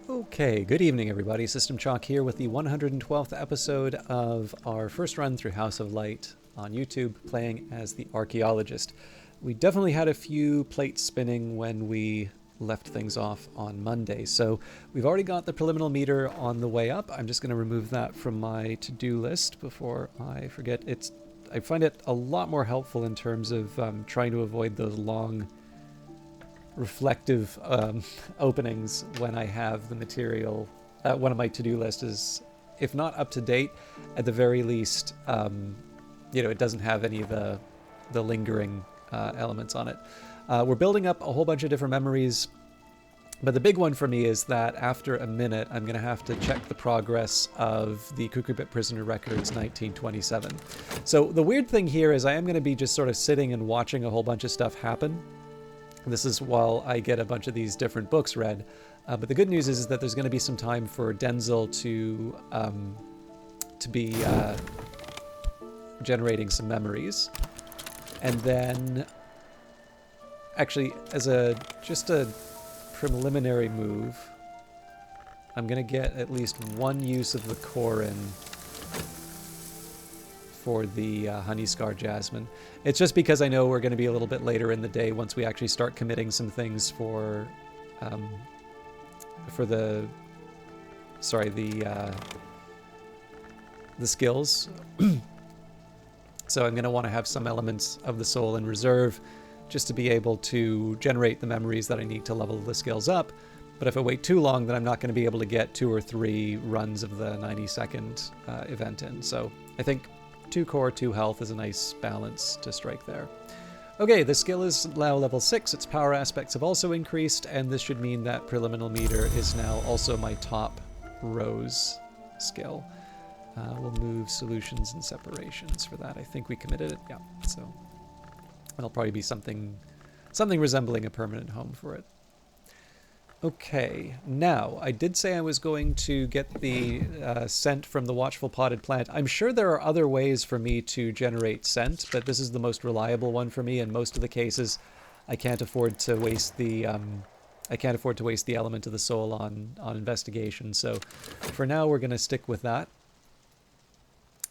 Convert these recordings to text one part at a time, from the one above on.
Okay, good evening, everybody. System Chalk here with the 112th episode of our first run through House of Light on YouTube, playing as the Archaeologist. We definitely had a few plates spinning when we left things off on Monday, so we've already got the preliminary meter on the way up. I'm just going to remove that from my to-do list before I forget. I find it a lot more helpful in terms of trying to avoid those long reflective openings when I have the material. One of my to-do list is, if not up to date, at the very least, it doesn't have any of the lingering elements on it. We're building up a whole bunch of different memories, but the big one for me is that after a minute, I'm going to have to check the progress of the Cucurbit Prisoner Records 1927. So the weird thing here is I am going to be just sort of sitting and watching a whole bunch of stuff happen. This is while I get a bunch of these different books read. But the good news is that there's going to be some time for Denzel to be generating some memories. And then, actually, as just a preliminary move, I'm going to get at least one use of the core in for the Honey Scar Jasmine. It's just because I know we're going to be a little bit later in the day once we actually start committing some things for the skills. So I'm going to want to have some elements of the soul in reserve just to be able to generate the memories that I need to level the skills up. But if I wait too long, then I'm not going to be able to get 2 or 3 runs of the 90-second event in. So I think 2 core, 2 health is a nice balance to strike there. Okay, the skill is now level 6. Its power aspects have also increased, and this should mean that preliminary meter is now also my top rose skill. We'll move solutions and separations for that. I think we committed it. Yeah, so it'll probably be something resembling a permanent home for it. Okay, now, I did say I was going to get the scent from the Watchful Potted Plant. I'm sure there are other ways for me to generate scent, but this is the most reliable one for me. In most of the cases, I can't afford to waste the element of the soul on investigation. So for now, we're going to stick with that.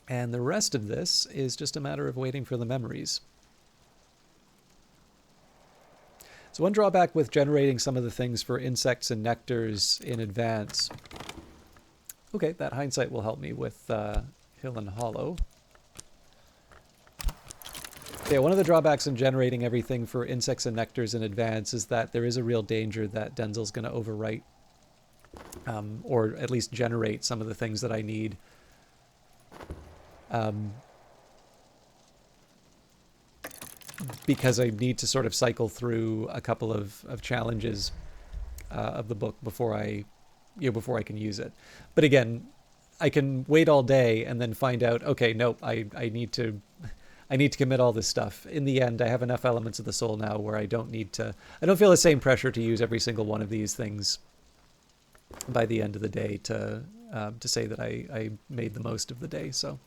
And the rest of this is just a matter of waiting for the memories. So one drawback with generating some of the things for insects and nectars in advance. Okay, that hindsight will help me with Hill and Hollow. Yeah, one of the drawbacks in generating everything for insects and nectars in advance is that there is a real danger that Denzel's going to overwrite, or at least generate some of the things that I need. Because I need to sort of cycle through a couple of challenges of the book before I can use it. But again, I can wait all day and then find out, okay, nope, I need to commit all this stuff. In the end, I have enough elements of the soul now where I don't feel the same pressure to use every single one of these things by the end of the day to say that I made the most of the day. So.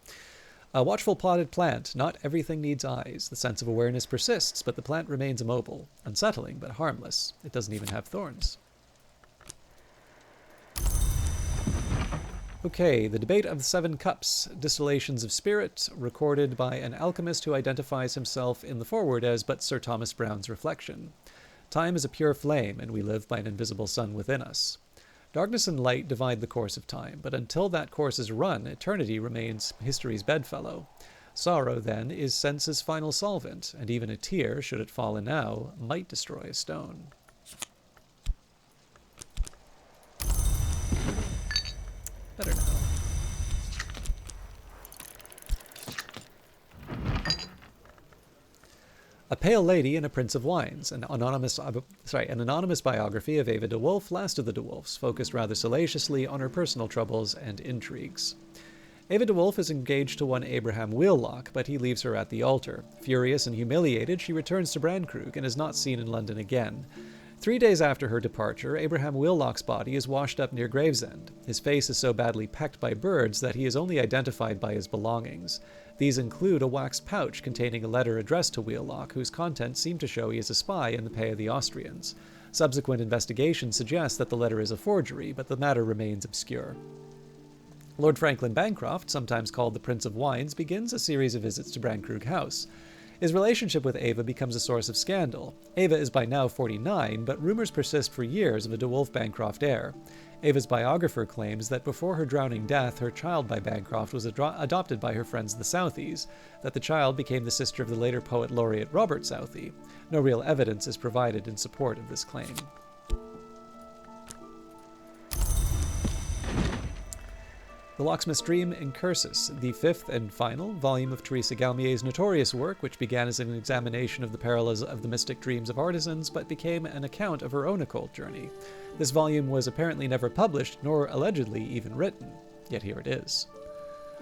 A watchful potted plant. Not everything needs eyes. The sense of awareness persists, but the plant remains immobile. Unsettling, but harmless. It doesn't even have thorns. Okay, the debate of the 7 cups. Distillations of spirit, recorded by an alchemist who identifies himself in the foreword as but Sir Thomas Browne's reflection. Time is a pure flame, and we live by an invisible sun within us. Darkness and light divide the course of time, but until that course is run, eternity remains history's bedfellow. Sorrow, then, is sense's final solvent, and even a tear, should it fallen now, might destroy a stone. Better now. A Pale Lady and a Prince of Wines, an anonymous biography of Ava de Wolf, last of the de Wolfs, focused rather salaciously on her personal troubles and intrigues. Ava de Wolf is engaged to one Abraham Wheellock, but he leaves her at the altar. Furious and humiliated, she returns to Brandkrug and is not seen in London again. 3 days after her departure, Abraham Wheellock's body is washed up near Gravesend. His face is so badly pecked by birds that he is only identified by his belongings. These include a wax pouch containing a letter addressed to Wheellock, whose contents seem to show he is a spy in the pay of the Austrians. Subsequent investigation suggests that the letter is a forgery, but the matter remains obscure. Lord Franklin Bancroft, sometimes called the Prince of Wines, begins a series of visits to Brankrug House. His relationship with Ava becomes a source of scandal. Ava is by now 49, but rumors persist for years of a DeWolf Bancroft heir. Ava's biographer claims that before her drowning death, her child by Bancroft was adopted by her friends the Southies, that the child became the sister of the later poet laureate Robert Southey. No real evidence is provided in support of this claim. The Locksmith's Dream in Cursus, the fifth and final volume of Teresa Galmier's notorious work, which began as an examination of the parallels of the mystic dreams of artisans, but became an account of her own occult journey. This volume was apparently never published, nor allegedly even written, yet here it is.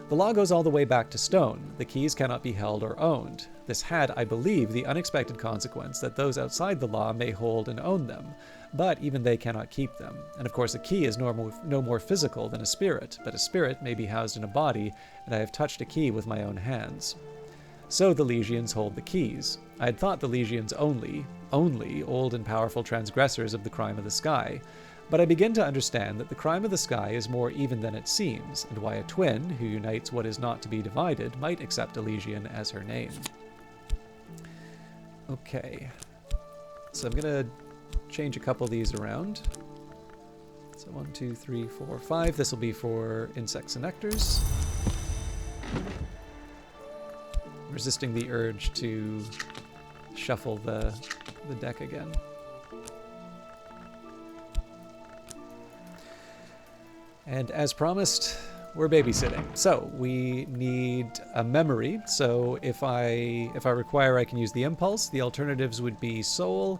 The law goes all the way back to Stone. The keys cannot be held or owned. This had, I believe, the unexpected consequence that those outside the law may hold and own them, but even they cannot keep them. And of course a key is no more physical than a spirit, but a spirit may be housed in a body, and I have touched a key with my own hands. So the Legions hold the keys. I had thought the Legions only old and powerful transgressors of the crime of the sky, but I begin to understand that the crime of the sky is more even than it seems, and why a twin, who unites what is not to be divided, might accept a Legion as her name. Okay, so I'm going to change a couple of these around. So 1, 2, 3, 4, 5. This will be for insects and nectars. Resisting the urge to shuffle the deck again. And as promised, we're babysitting. So we need a memory. So if I require, I can use the impulse. The alternatives would be soul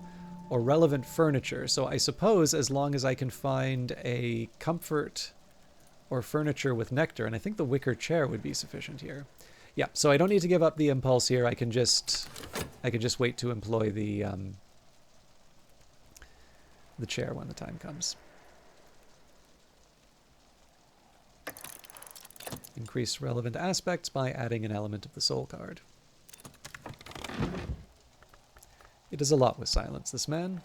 or relevant furniture. So I suppose as long as I can find a comfort or furniture with nectar, and I think the wicker chair would be sufficient here. Yeah, so I don't need to give up the impulse here. I can just wait to employ the chair when the time comes. Increase relevant aspects by adding an element of the soul card. It does a lot with silence, this man.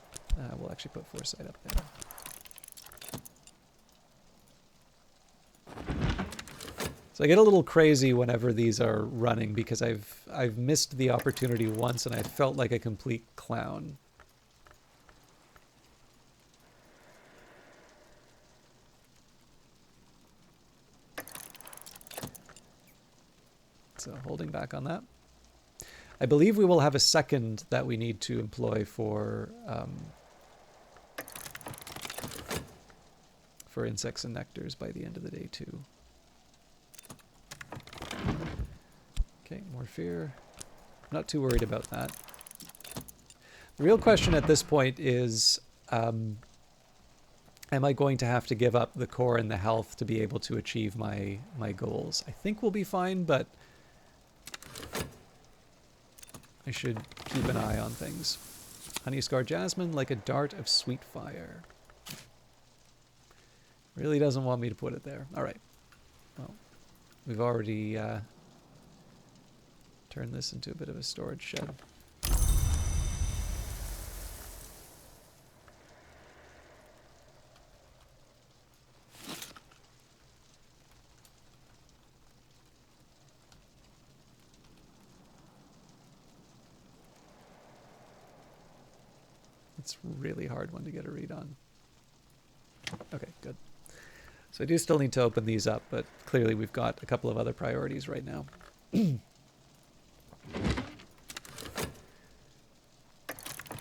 We'll actually put foresight up there. So I get a little crazy whenever these are running because I've missed the opportunity once and I felt like a complete clown. So holding back on that. I believe we will have a second that we need to employ for insects and nectars by the end of the day too. Okay, more fear. Not too worried about that. The real question at this point is, am I going to have to give up the core and the health to be able to achieve my goals? I think we'll be fine, but I should keep an eye on things. Honeyscar Jasmine, like a dart of sweet fire. Really doesn't want me to put it there. All right. Well, we've already turned this into a bit of a storage shed. It's a really hard one to get a read on. Okay, good. So I do still need to open these up, but clearly we've got a couple of other priorities right now.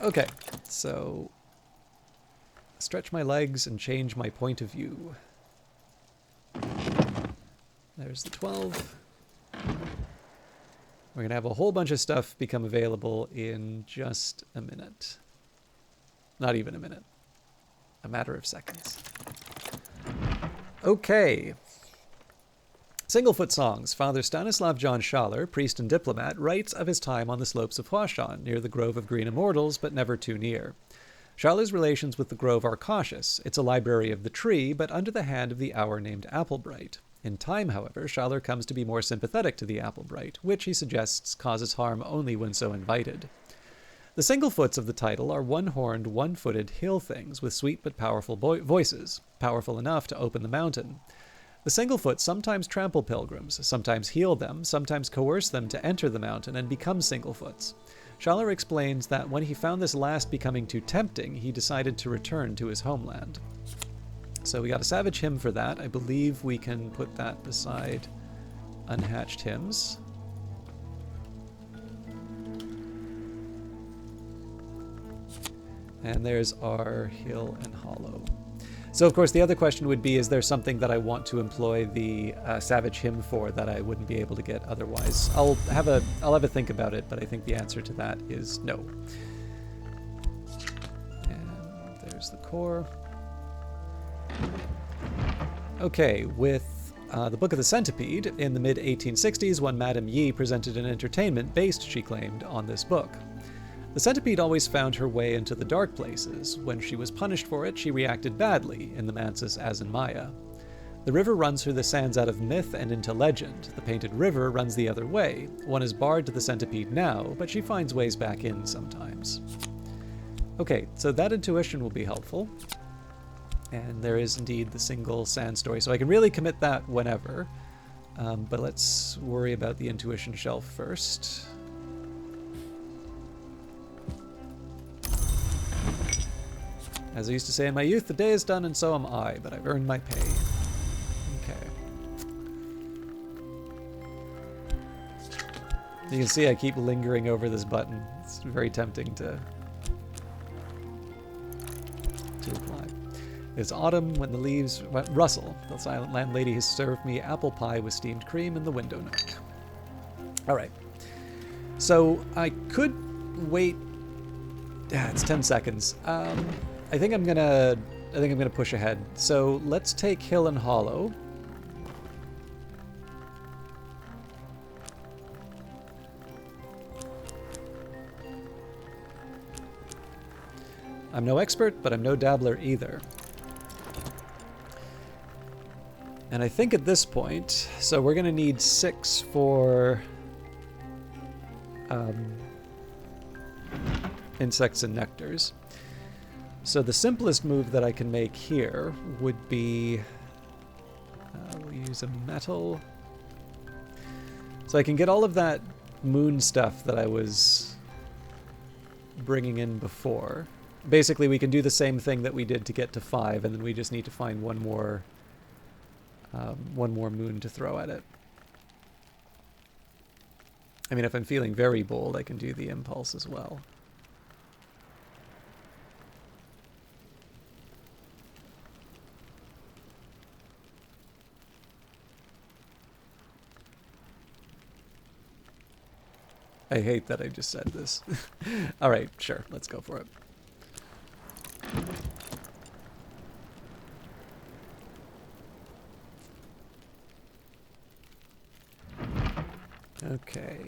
Okay, so stretch my legs and change my point of view. There's the 12. We're going to have a whole bunch of stuff become available in just a minute. Not even a minute. A matter of seconds. Okay. Singlefoot Songs. Father Stanislav John Schaller, priest and diplomat, writes of his time on the slopes of Huashan, near the Grove of Green Immortals, but never too near. Schaller's relations with the grove are cautious. It's a library of the tree, but under the hand of the hour named Applebright. In time, however, Schaller comes to be more sympathetic to the Applebright, which, he suggests, causes harm only when so invited. The Singlefoots of the title are one-horned, one-footed hill things with sweet but powerful voices, powerful enough to open the mountain. The Singlefoot sometimes trample pilgrims, sometimes heal them, sometimes coerce them to enter the mountain and become Singlefoots. Schaller explains that when he found this last becoming too tempting, he decided to return to his homeland. So we got a Savage Hymn for that. I believe we can put that beside Unhatched Hymns. And there's our Hill and Hollow. So, of course, the other question would be, is there something that I want to employ the Savage Hymn for that I wouldn't be able to get otherwise? I'll have a think about it, but I think the answer to that is no. And there's the core. Okay, with the Book of the Centipede, in the mid-1860s, when Madame Yi presented an entertainment based, she claimed, on this book. The centipede always found her way into the dark places. When she was punished for it, she reacted badly, in the Mansis as in Maya. The river runs through the sands out of myth and into legend. The painted river runs the other way. One is barred to the centipede now, but she finds ways back in sometimes. Okay, so that intuition will be helpful. And there is indeed the single sand story, so I can really commit that whenever. But let's worry about the intuition shelf first. As I used to say in my youth, the day is done and so am I, but I've earned my pay. Okay. You can see I keep lingering over this button. It's very tempting to apply. It's autumn when the leaves rustle. The silent landlady has served me apple pie with steamed cream in the window nook. All right. So I could wait. It's 10 seconds. I think I'm gonna push ahead. So let's take Hill and Hollow. I'm no expert, but I'm no dabbler either. And I think at this point, so we're gonna need 6 for insects and nectars. So the simplest move that I can make here would be, we'll use a metal. So I can get all of that moon stuff that I was bringing in before. Basically, we can do the same thing that we did to get to 5, and then we just need to find one more moon to throw at it. I mean, if I'm feeling very bold, I can do the impulse as well. I hate that I just said this. All right, sure, let's go for it. Okay.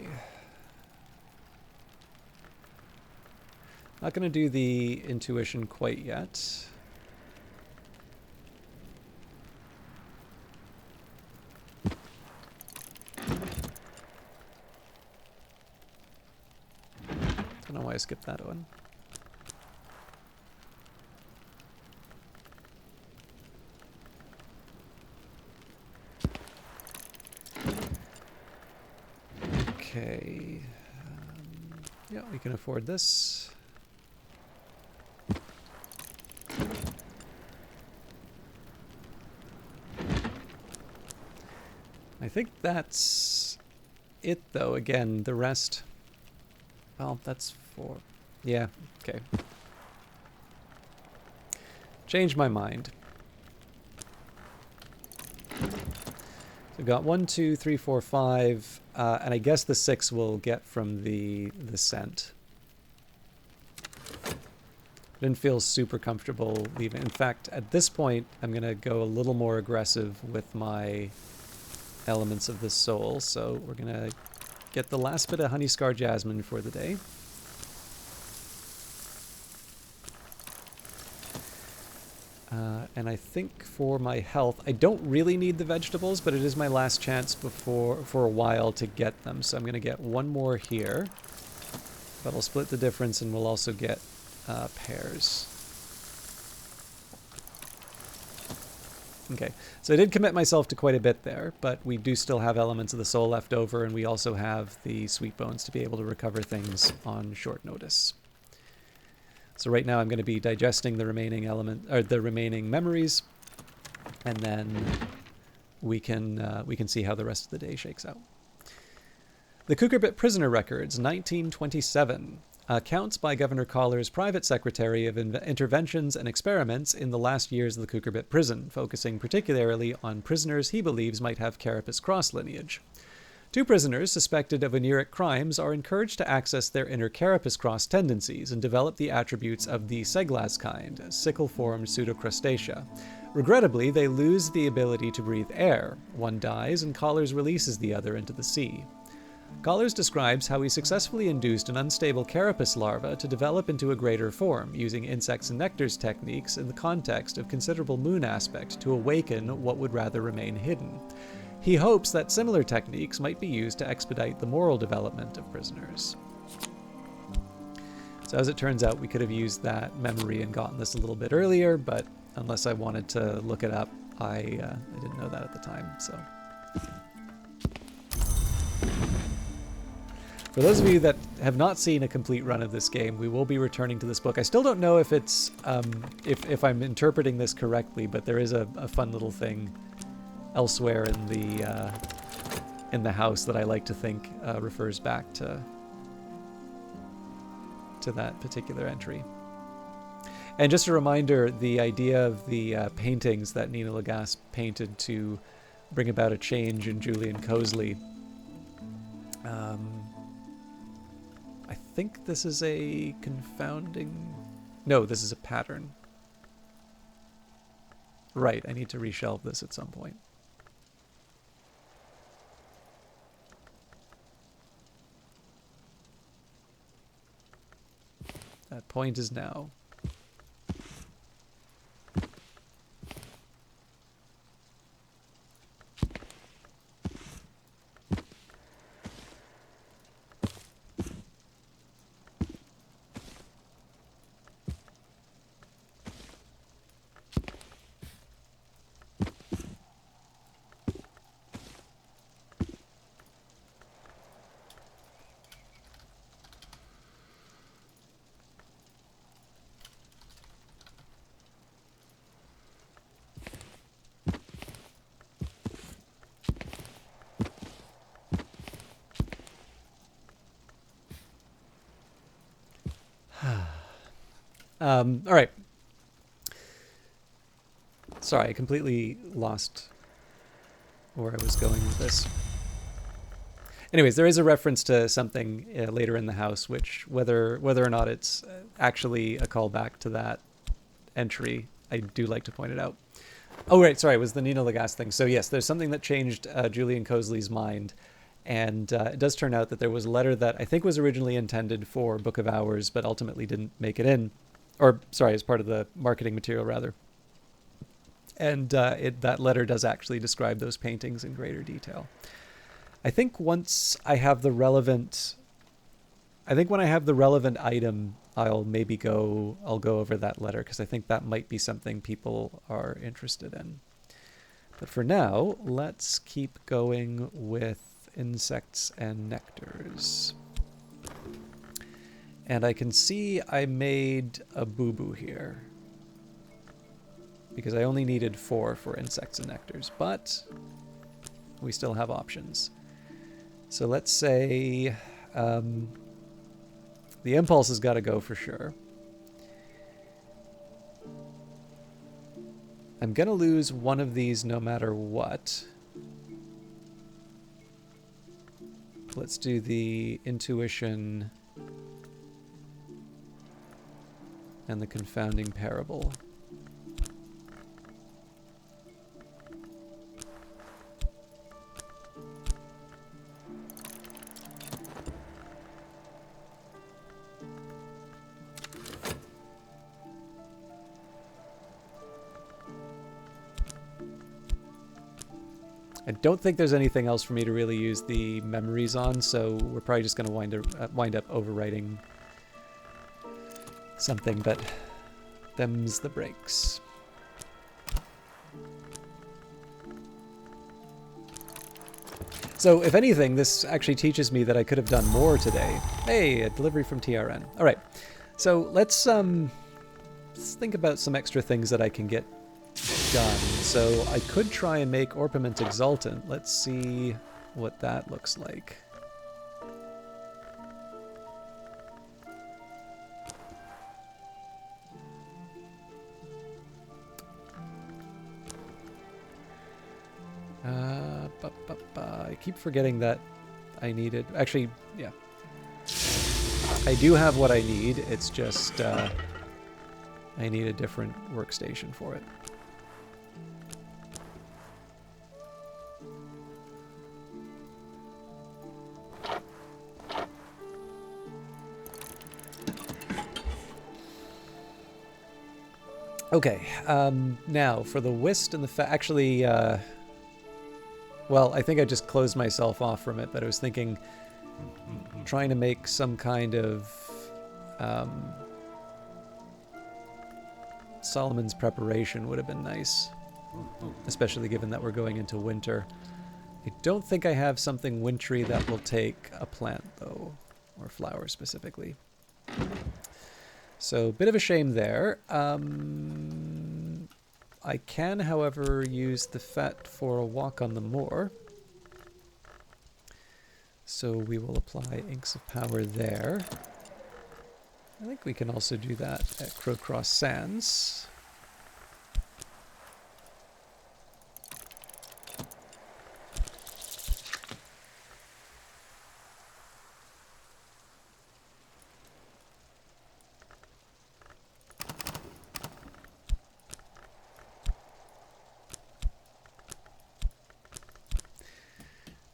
Not going to do the intuition quite yet. Don't know why I skipped that one. Okay. Yeah, we can afford this. I think that's it, though. Again, the rest... Well, that's 4. Yeah, okay. Changed my mind. So we've got 1, 2, 3, 4, 5, and I guess the 6 we'll get from the scent. Didn't feel super comfortable leaving. In fact, at this point, I'm going to go a little more aggressive with my elements of the soul. So we're going to get the last bit of Honey Scar Jasmine for the day. And I think for my health, I don't really need the vegetables, but it is my last chance for a while to get them. So I'm going to get one more here. But I'll split the difference and we'll also get pairs. Okay, so I did commit myself to quite a bit there, but we do still have elements of the soul left over, and we also have the sweet bones to be able to recover things on short notice. So right now I'm going to be digesting the remaining the remaining memories, and then we can see how the rest of the day shakes out. The Kukurbit Prisoner Records, 1927. Accounts by Governor Collar's private secretary of interventions and experiments in the last years of the Kukurbit prison, focusing particularly on prisoners he believes might have Carapace cross lineage. 2 prisoners suspected of Oniric crimes are encouraged to access their inner Carapace cross tendencies and develop the attributes of the Seglas kind, sickle-formed pseudocrustacea. Regrettably, they lose the ability to breathe air. One dies, and Collars releases the other into the sea. Collars describes how he successfully induced an unstable carapace larva to develop into a greater form, using insects and nectars techniques in the context of considerable moon aspect to awaken what would rather remain hidden. He hopes that similar techniques might be used to expedite the moral development of prisoners. So as it turns out, we could have used that memory and gotten this a little bit earlier, but unless I wanted to look it up, I didn't know that at the time, so... For those of you that have not seen a complete run of this game, we will be returning to this book. I still don't know if it's if I'm interpreting this correctly, but there is a fun little thing elsewhere in the house that I like to think refers back to that particular entry. And just a reminder, the idea of the paintings that Nina Lagasse painted to bring about a change in Julian Cosley. I think this is a confounding... No, this is a pattern. Right, I need to reshelve this at some point. That point is now. All right. Sorry, I completely lost where I was going with this. Anyways, there is a reference to something later in the house, which whether or not it's actually a callback to that entry, I do like to point it out. Oh, right. Sorry, it was the Nina Lagasse thing. So yes, there's something that changed Julian Cosley's mind. And it does turn out that there was a letter that I think was originally intended for Book of Hours, but ultimately didn't make it in. Or, sorry, as part of the marketing material, rather. And that letter does actually describe those paintings in greater detail. I think once I have the relevant... I think when I have the relevant item, I'll go over that letter, because I think that might be something people are interested in. But for now, let's keep going with insects and nectars. And I can see I made a boo-boo here, because I only needed 4 for insects and nectars, but we still have options. So let's say the impulse has got to go for sure. I'm going to lose one of these no matter what. Let's do the intuition and the confounding parable. I don't think there's anything else for me to really use the memories on, so we're probably just going to wind up overwriting something, but them's the breaks. So, if anything, this actually teaches me that I could have done more today. Hey, a delivery from TRN. All right, so let's think about some extra things that I can get done. So I could try and make Orpiment Exultant. Let's see what that looks like. I keep forgetting that I needed... Actually, yeah. I do have what I need. It's just I need a different workstation for it. Okay, now for the whist and the actually, well, I think I just closed myself off from it, but I was thinking trying to make some kind of Solomon's Preparation would have been nice, especially given that we're going into winter. I don't think I have something wintry that will take a plant, though, or flower specifically. So, bit of a shame there. I can, however, use the fat for a walk on the moor. So we will apply Inks of Power there. I think we can also do that at Crowcross Sands.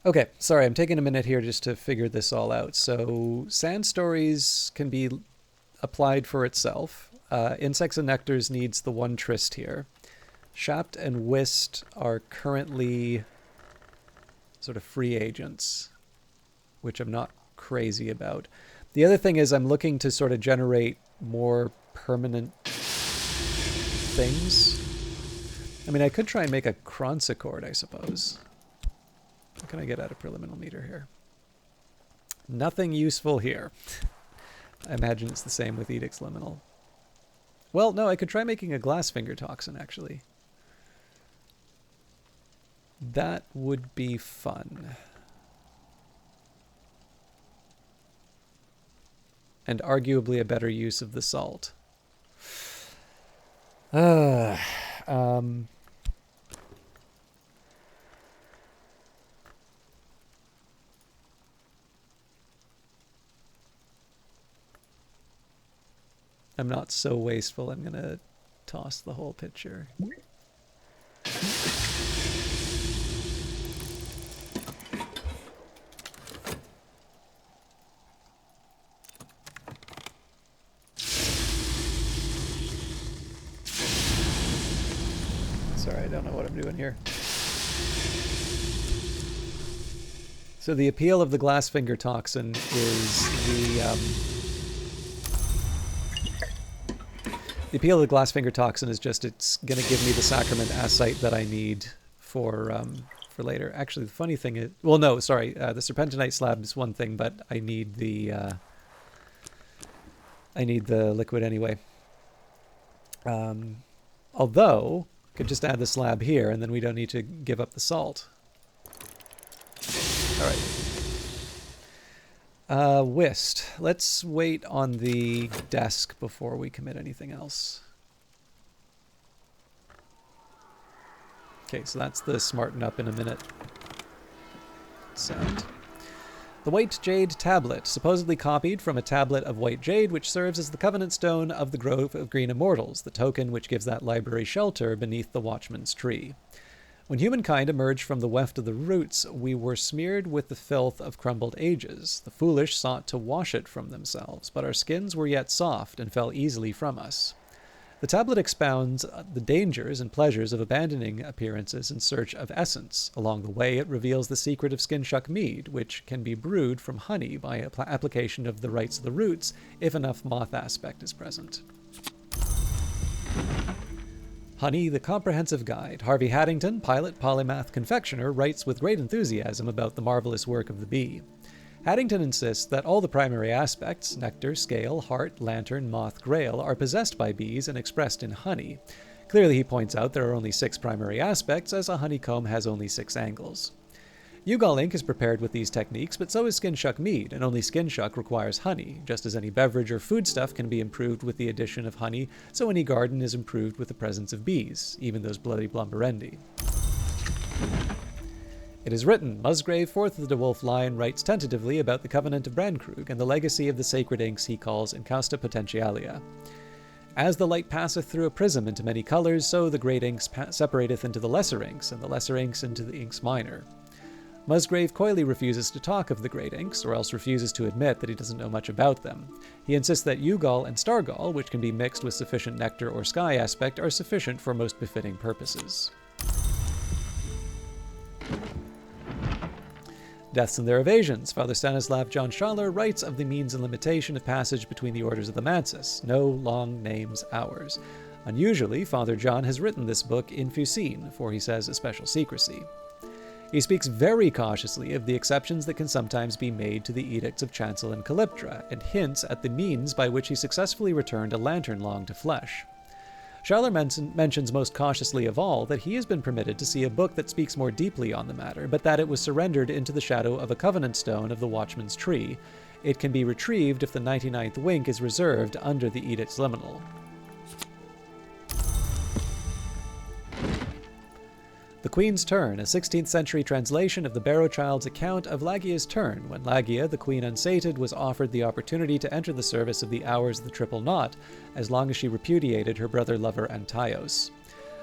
Okay, sorry, I'm taking a minute here just to figure this all out. So, Sand Stories can be applied for itself. Insects and Nectars needs the one tryst here. Shapt and Whist are currently sort of free agents, which I'm not crazy about. The other thing is I'm looking to sort of generate more permanent things. I mean, I could try and make a Cronsicord, I suppose. What can I get out of Preliminal Meter here? Nothing useful here. I imagine it's the same with Edict's Liminal. Well, no, I could try making a Glassfinger Toxin, actually. That would be fun. And arguably a better use of the salt. I'm not so wasteful. I'm going to toss the whole pitcher. Sorry, I don't know what I'm doing here. So the appeal of the Glassfinger Toxin is the appeal of the Glassfinger Toxin is just it's going to give me the Sacrament Ascite that I need for later. Actually, the funny thing is... Well, no, sorry. The Serpentinite Slab is one thing, but I need the liquid anyway. Although, I could just add the slab here, and then we don't need to give up the salt. All right. Whist. Let's wait on the desk before we commit anything else. Okay, so that's the smarten up in a minute sound. The White Jade Tablet, supposedly copied from a tablet of white jade, which serves as the Covenant Stone of the Grove of Green Immortals, the token which gives that library shelter beneath the Watchman's Tree. When humankind emerged from the weft of the roots, we were smeared with the filth of crumbled ages. The foolish sought to wash it from themselves, but our skins were yet soft and fell easily from us. The tablet expounds the dangers and pleasures of abandoning appearances in search of essence. Along the way, it reveals the secret of Skin-Shuck mead, which can be brewed from honey by application of the rites of the roots if enough moth aspect is present. Honey, the Comprehensive Guide. Harvey Haddington, pilot, polymath, confectioner, writes with great enthusiasm about the marvelous work of the bee. Haddington insists that all the primary aspects, nectar, scale, heart, lantern, moth, grail, are possessed by bees and expressed in honey. Clearly, he points out there are only 6 primary aspects, as a honeycomb has only 6 angles. Yugal ink is prepared with these techniques, but so is Skin-Shuck mead, and only Skin-Shuck requires honey. Just as any beverage or foodstuff can be improved with the addition of honey, so any garden is improved with the presence of bees, even those bloody blumberendi. It is written, Musgrave, 4th of the DeWolf line, writes tentatively about the Covenant of Brandkrug and the legacy of the sacred inks he calls Incausta Potentialia. As the light passeth through a prism into many colors, so the great inks separateth into the lesser inks, and the lesser inks into the inks minor. Musgrave coyly refuses to talk of the great inks, or else refuses to admit that he doesn't know much about them. He insists that Yugal and Stargall, which can be mixed with sufficient nectar or sky aspect, are sufficient for most befitting purposes. Deaths and Their Evasions. Father Stanislav John Schaller writes of the means and limitation of passage between the orders of the Mansis. No long names ours. Unusually, Father John has written this book in Fusine, for he says a special secrecy. He speaks very cautiously of the exceptions that can sometimes be made to the edicts of Chancel and Calyptra, and hints at the means by which he successfully returned a lantern long to flesh. Schaller mentions most cautiously of all that he has been permitted to see a book that speaks more deeply on the matter, but that it was surrendered into the shadow of a covenant stone of the Watchman's Tree. It can be retrieved if the 99th wink is reserved under the Edict's liminal. The Queen's Turn, a 16th century translation of the Barrowchild's account of Lagia's turn, when Lagia, the queen unsated, was offered the opportunity to enter the service of the Hours of the Triple Knot, as long as she repudiated her brother-lover Antaios.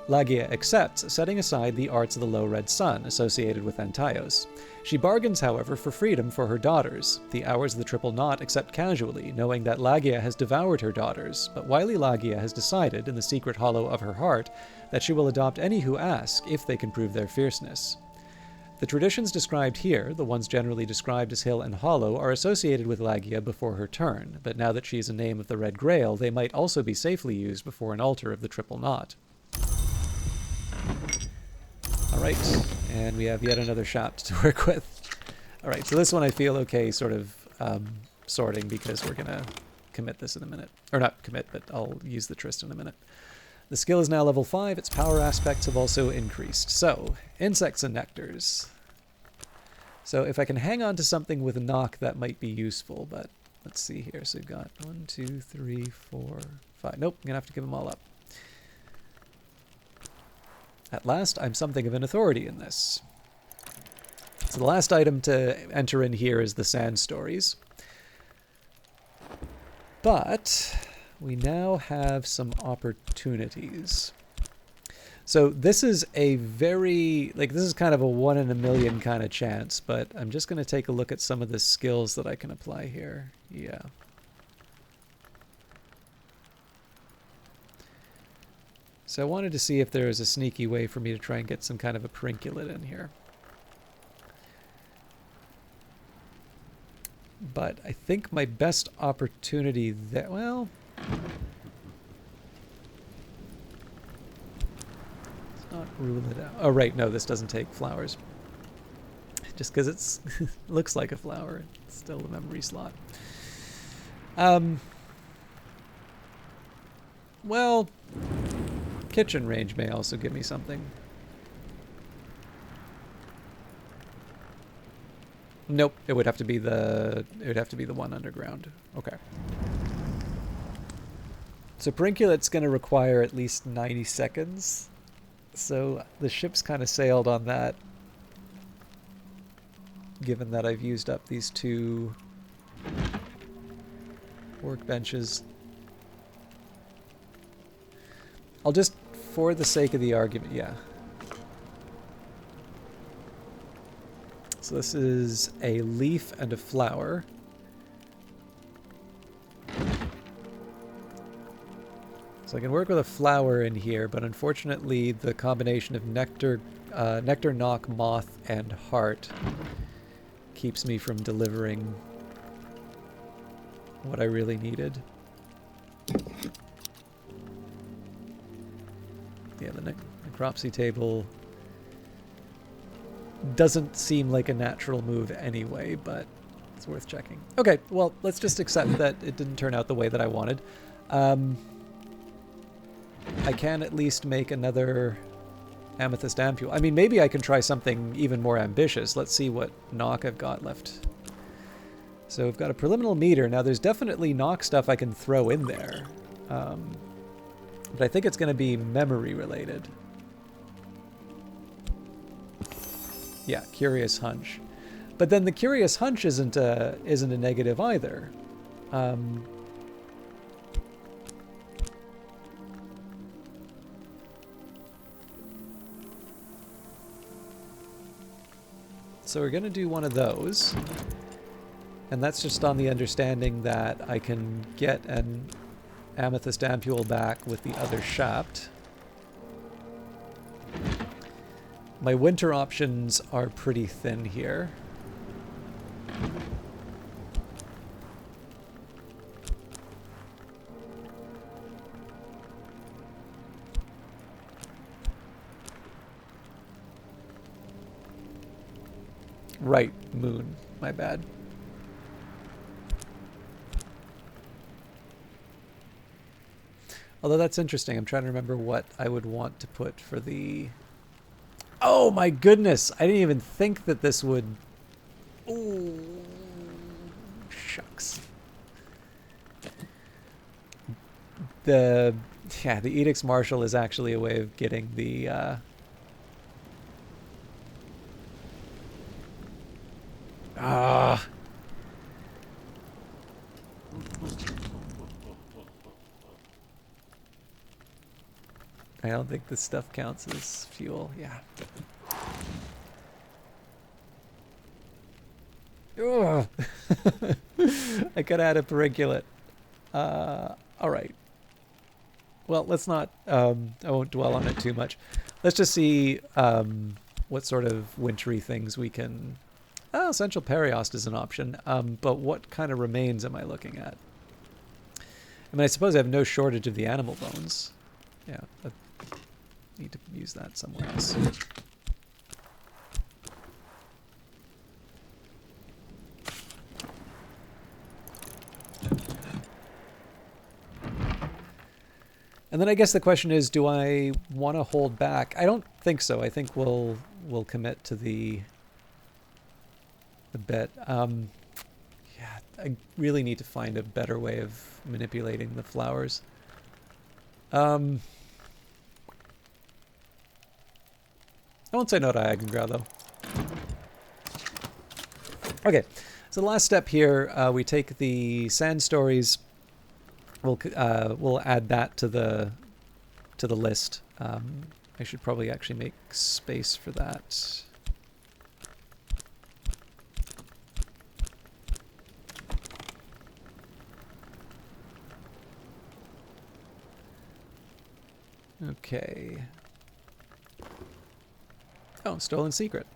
Lagia accepts, setting aside the arts of the Low Red Sun associated with Antaios. She bargains, however, for freedom for her daughters. The Hours of the Triple Knot accept casually, knowing that Lagia has devoured her daughters, but wily Lagia has decided, in the secret hollow of her heart, that she will adopt any who ask, if they can prove their fierceness. The traditions described here, the ones generally described as hill and hollow, are associated with Lagia before her turn, but now that she is a name of the Red Grail, they might also be safely used before an altar of the Triple Knot. Alright, and we have yet another shop to work with. Alright, so this one I feel okay sort of sorting, because we're going to commit this in a minute. Or not commit, but I'll use the Tryst in a minute. The skill is now level 5, its power aspects have also increased. So, insects and nectars. So if I can hang on to something with a knock, that might be useful, but let's see here. So we've got 1, 2, 3, 4, 5. Nope, I'm going to have to give them all up. At last, I'm something of an authority in this. So the last item to enter in here is the Sand Stories. But we now have some opportunities. So this is a very, this is kind of a 1 in a million kind of chance, but I'm just going to take a look at some of the skills that I can apply here. Yeah. So I wanted to see if there is a sneaky way for me to try and get some kind of a princulate in here. But I think my best opportunity that, well, let's not rule it out. Oh, right, no, this doesn't take flowers. Just because it's looks like a flower, it's still a memory slot. Well, kitchen range may also give me something. Nope, it would have to be the one underground. Okay. So Perinculate's going to require at least 90 seconds. So the ship's kind of sailed on that, given that I've used up these 2 workbenches. I'll just, for the sake of the argument, yeah. So this is a leaf and a flower. So I can work with a flower in here, but unfortunately the combination of nectar, knock, moth, and heart keeps me from delivering what I really needed. Yeah, the necropsy table doesn't seem like a natural move anyway, but it's worth checking. Okay, well, let's just accept that it didn't turn out the way that I wanted. I can at least make another amethyst ampule. I mean, maybe I can try something even more ambitious. Let's see what knock I've got left. So we've got a preliminal meter. Now, there's definitely knock stuff I can throw in there. But I think it's going to be memory related. Yeah, curious hunch. But then the curious hunch isn't a negative either. So we're going to do one of those. And that's just on the understanding that I can get an amethyst ampule back with the other shaft. My winter options are pretty thin here. Right, moon. My bad. Although that's interesting. I'm trying to remember what I would want to put for the... Oh my goodness! I didn't even think that this would... Ooh, shucks. The Edict's Martial is actually a way of getting the... I don't think this stuff counts as fuel. Yeah. Ugh. I could add a periculate. All right. Well, let's not... I won't dwell on it too much. Let's just see what sort of wintry things we can... Oh, Essential Periost is an option. But what kind of remains am I looking at? I mean, I suppose I have no shortage of the animal bones. Yeah, I need to use that somewhere else. And then I guess the question is, do I want to hold back? I don't think so. I think we'll commit to the bet. Yeah, I really need to find a better way of manipulating the flowers. I won't say no to Agengrau, though. Okay, so the last step here, we take the sand stories. We'll add that to the list. I should probably actually make space for that. Okay. Oh, Stolen Secret.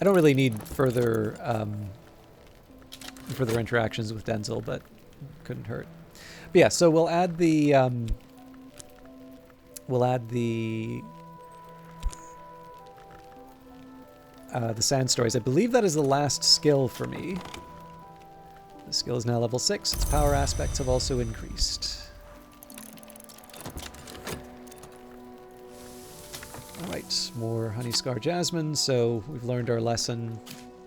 I don't really need further interactions with Denzel, but couldn't hurt. But yeah, so we'll add the sand stories. I believe that is the last skill for me. The skill is now level 6. Its power aspects have also increased. Alright, more Honey Scar Jasmine, so we've learned our lesson.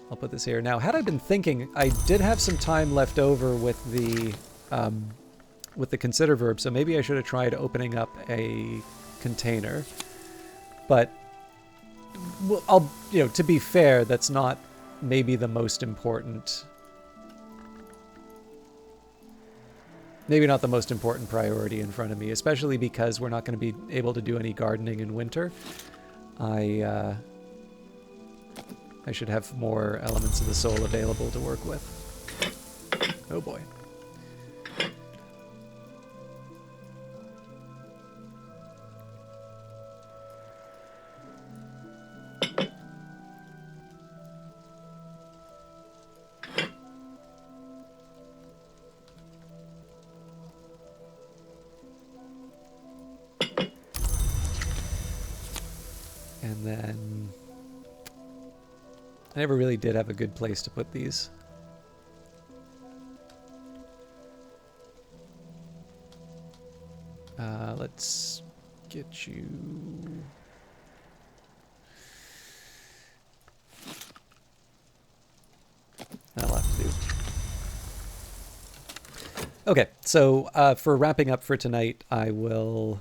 I'll put this here. Now, had I been thinking, I did have some time left over with the consider verb, so maybe I should have tried opening up a container. But, well, to be fair, that's not maybe the most important... Maybe not the most important priority in front of me, especially because we're not going to be able to do any gardening in winter. I should have more elements of the soul available to work with. Oh boy. And then I never really did have a good place to put these. Let's get you... That'll have to do. Okay, so for wrapping up for tonight, I'll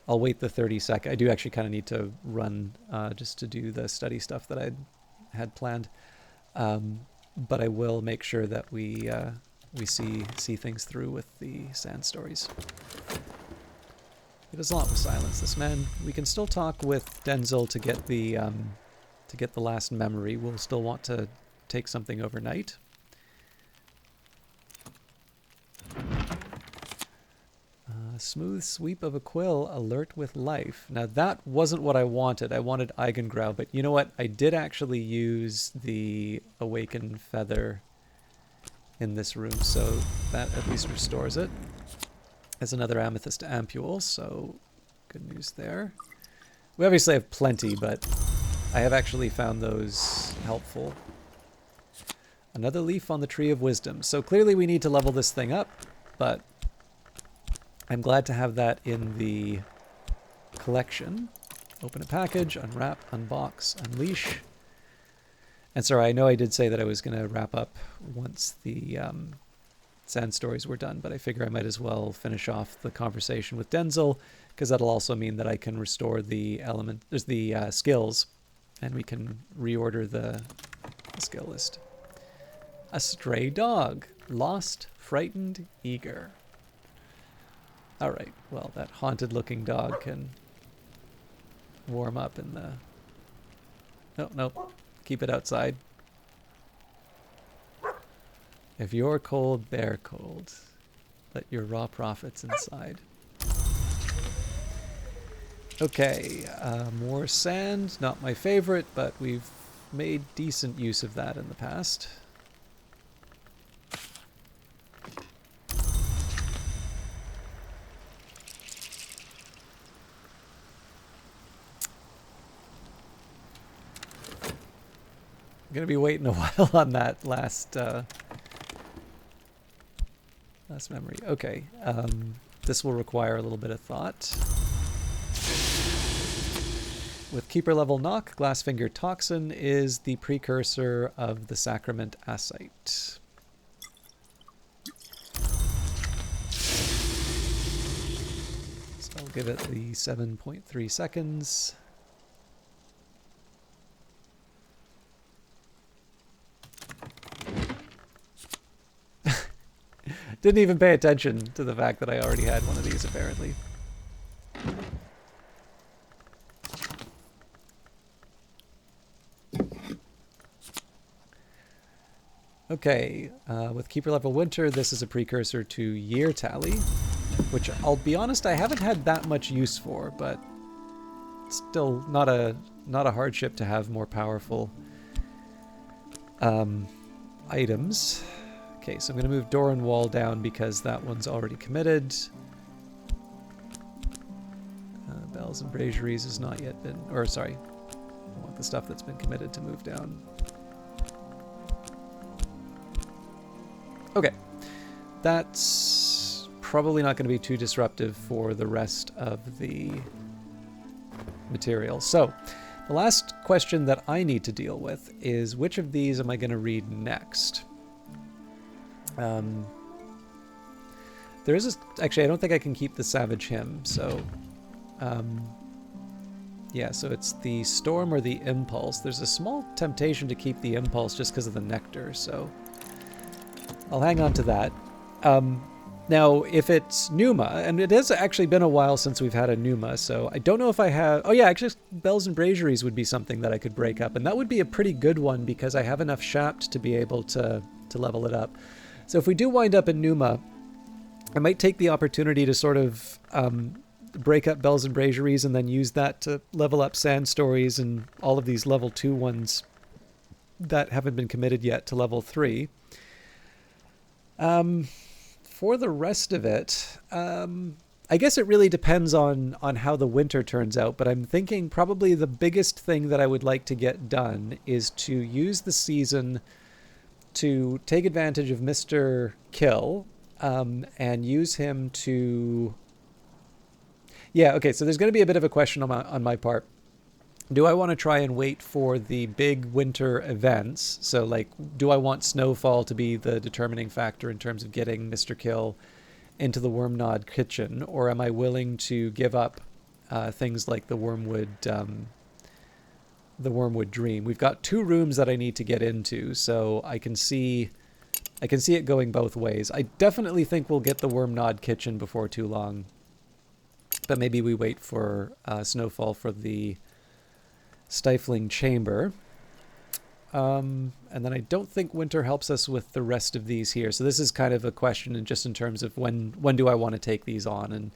wait the 30 sec. I do actually kind of need to run just to do the study stuff that I had planned. But I will make sure that we see things through with the sand stories. It does a lot with silence, this man. We can still talk with Denzel to get the last memory. We'll still want to take something overnight. Smooth sweep of a quill, alert with life. Now that wasn't what I wanted. I wanted Eigengrau, but you know what? I did actually use the awakened feather in this room, so that at least restores it. As another amethyst ampule, so good news there. We obviously have plenty, but I have actually found those helpful. Another leaf on the tree of wisdom. So clearly we need to level this thing up, but I'm glad to have that in the collection. Open a package, unwrap, unbox, unleash. And sorry, I know I did say that I was going to wrap up once the sand stories were done, but I figure I might as well finish off the conversation with Denzel, because that'll also mean that I can restore the skills, and we can reorder the skill list. A stray dog. Lost, frightened, eager. Alright, well, that haunted-looking dog can warm up in the... No, nope. Keep it outside. If you're cold, they're cold. Let your raw profits inside. Okay, more sand. Not my favorite, but we've made decent use of that in the past. I'm gonna be waiting a while on that last memory. Okay, this will require a little bit of thought. With Keeper level knock, Glassfinger Toxin is the precursor of the Sacrament Asite. So I'll give it the 7.3 seconds. Didn't even pay attention to the fact that I already had one of these, apparently. Okay, with Keeper level Winter, this is a precursor to Year Tally, which I'll be honest, I haven't had that much use for, but still not a hardship to have more powerful items. Okay, so I'm going to move Door and Wall down because that one's already committed. Bells and Braziers has not yet been... Or, sorry. I want the stuff that's been committed to move down. Okay. That's probably not going to be too disruptive for the rest of the material. So, the last question that I need to deal with is which of these am I going to read next? There is actually, I don't think I can keep the Savage Hymn, so yeah, so it's the Storm or the Impulse. There's a small temptation to keep the Impulse just because of the nectar, so I'll hang on to that. Now, if it's Pneuma, and it has actually been a while since we've had a Pneuma, so I don't know if I have... Oh yeah, actually, Bells and Braziers would be something that I could break up, and that would be a pretty good one because I have enough Shapt to be able to level it up. So if we do wind up in Pneuma, I might take the opportunity to sort of break up Bells and Braziers and then use that to level up Sand Stories and all of these level 2 ones that haven't been committed yet to level 3. For the rest of it, I guess it really depends on how the winter turns out, but I'm thinking probably the biggest thing that I would like to get done is to use the season to take advantage of Mr. Kill, and use him to... Yeah, okay, so there's going to be a bit of a question on my part. Do I want to try and wait for the big winter events? So, like, do I want snowfall to be the determining factor in terms of getting Mr. Kill into the Wormnod kitchen, or am I willing to give up things like the Wormwood Dream? We've got 2 rooms that I need to get into, so I can see it going both ways. I definitely think we'll get the Wormnod kitchen before too long, but maybe we wait for snowfall for the stifling chamber. And then I don't think winter helps us with the rest of these here. So this is kind of a question in just in terms of when do I want to take these on? And,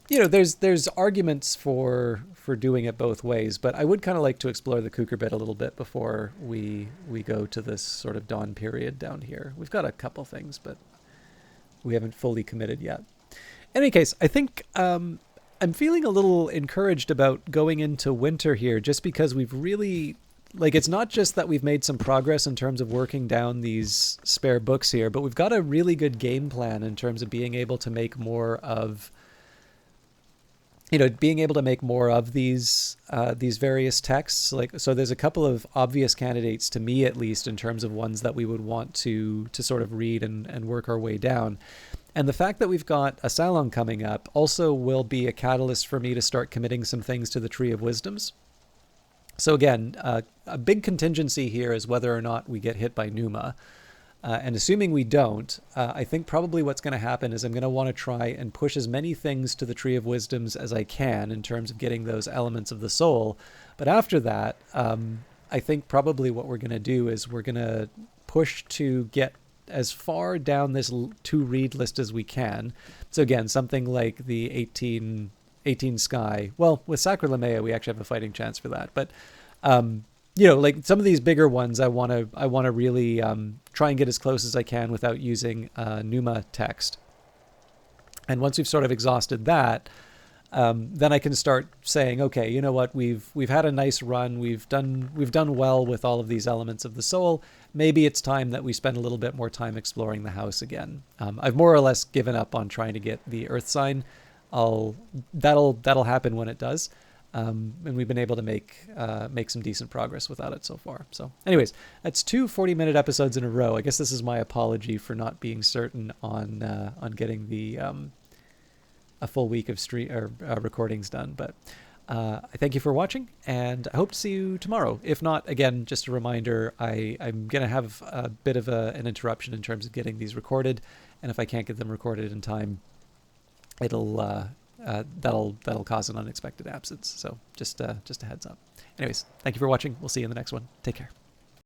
you know, there's arguments for doing it both ways, but I would kind of like to explore the Cucurbit a little bit before we go to this sort of dawn period down here. We've got a couple things, but we haven't fully committed yet. In any case, I think I'm feeling a little encouraged about going into winter here, just because we've really... Like, it's not just that we've made some progress in terms of working down these spare books here, but we've got a really good game plan in terms of being able to make more of, you know, being able to make more of these various texts. Like, so there's a couple of obvious candidates to me, at least, in terms of ones that we would want to sort of read and work our way down. And the fact that we've got a Salon coming up also will be a catalyst for me to start committing some things to the Tree of Wisdoms. So again, a big contingency here is whether or not we get hit by Numa. And assuming we don't, I think probably what's going to happen is I'm going to want to try and push as many things to the Tree of Wisdoms as I can in terms of getting those elements of the soul. But after that, I think probably what we're going to do is we're going to push to get as far down this to-read list as we can. So again, something like the 18 Sky. Well, with Sacralamea, we actually have a fighting chance for that. But, you know, like some of these bigger ones, I want to really try and get as close as I can without using Numa text. And once we've sort of exhausted that, then I can start saying, okay, you know what, we've had a nice run. We've done well with all of these elements of the soul. Maybe it's time that we spend a little bit more time exploring the house again. I've more or less given up on trying to get the Earth sign. That'll happen when it does, and we've been able to make some decent progress without it so far. So, anyways, that's 2 40-minute episodes in a row. I guess this is my apology for not being certain on getting the a full week of recordings done. But I thank you for watching, and I hope to see you tomorrow. If not, again, just a reminder, I'm gonna have a bit of an interruption in terms of getting these recorded, and if I can't get them recorded in time, that'll cause an unexpected absence. So just a heads up. Anyways, thank you for watching. We'll see you in the next one. Take care.